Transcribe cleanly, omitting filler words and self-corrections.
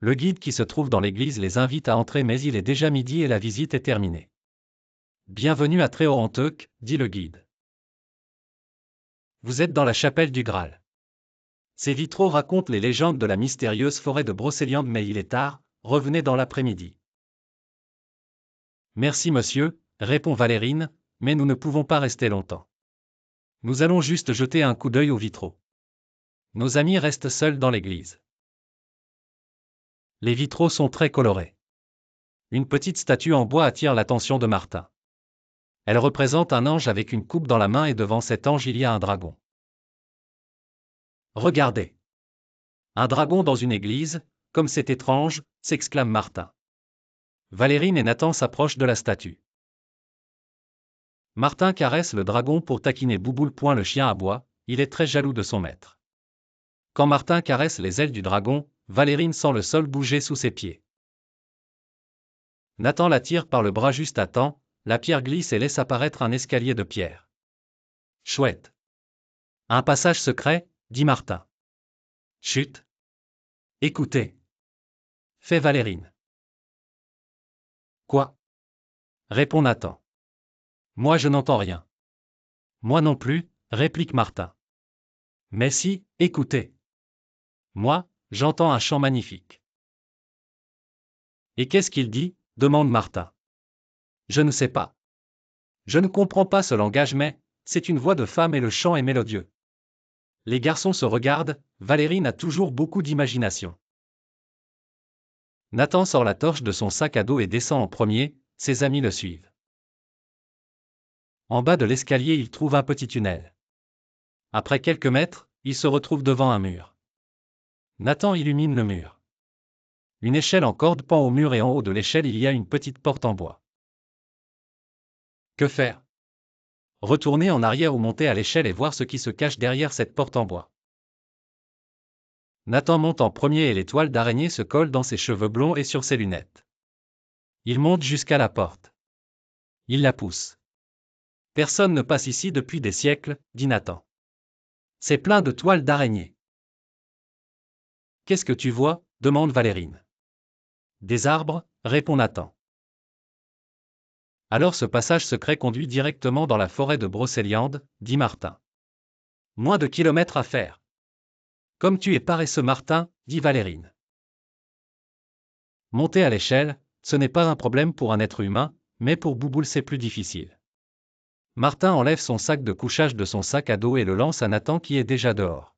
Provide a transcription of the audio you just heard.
Le guide qui se trouve dans l'église les invite à entrer mais il est déjà midi et la visite est terminée. Bienvenue à Tréoranteuk, dit le guide. Vous êtes dans la chapelle du Graal. Ces vitraux racontent les légendes de la mystérieuse forêt de Brocéliande mais il est tard, revenez dans l'après-midi. Merci monsieur, répond Valérine, mais nous ne pouvons pas rester longtemps. Nous allons juste jeter un coup d'œil aux vitraux. Nos amis restent seuls dans l'église. Les vitraux sont très colorés. Une petite statue en bois attire l'attention de Martin. Elle représente un ange avec une coupe dans la main et devant cet ange il y a un dragon. Regardez. Un dragon dans une église, comme c'est étrange, s'exclame Martin. Valérine et Nathan s'approchent de la statue. Martin caresse le dragon pour taquiner Bouboule. Le chien aboie, il est très jaloux de son maître. Quand Martin caresse les ailes du dragon, Valérine sent le sol bouger sous ses pieds. Nathan la tire par le bras juste à temps, la pierre glisse et laisse apparaître un escalier de pierre. Chouette. Un passage secret, dit Martin. Chut. Écoutez. Fait Valérine. Quoi? Répond Nathan. Moi je n'entends rien. Moi non plus, réplique Martin. Mais si, écoutez. Moi, j'entends un chant magnifique. Et qu'est-ce qu'il dit? Demande Martin. Je ne sais pas. Je ne comprends pas ce langage mais, c'est une voix de femme et le chant est mélodieux. Les garçons se regardent, Valérine a toujours beaucoup d'imagination. Nathan sort la torche de son sac à dos et descend en premier, ses amis le suivent. En bas de l'escalier il trouve un petit tunnel. Après quelques mètres, il se retrouve devant un mur. Nathan illumine le mur. Une échelle en corde pend au mur et en haut de l'échelle il y a une petite porte en bois. Que faire? Retourner en arrière ou monter à l'échelle et voir ce qui se cache derrière cette porte en bois. Nathan monte en premier et les toiles d'araignée se collent dans ses cheveux blonds et sur ses lunettes. Il monte jusqu'à la porte. Il la pousse. Personne ne passe ici depuis des siècles, dit Nathan. C'est plein de toiles d'araignée. Qu'est-ce que tu vois? Demande Valérine. Des arbres, répond Nathan. Alors ce passage secret conduit directement dans la forêt de Brocéliande, dit Martin. Moins de kilomètres à faire. Comme tu es paresseux Martin, dit Valérine. Monter à l'échelle, ce n'est pas un problème pour un être humain, mais pour Bouboule c'est plus difficile. Martin enlève son sac de couchage de son sac à dos et le lance à Nathan qui est déjà dehors.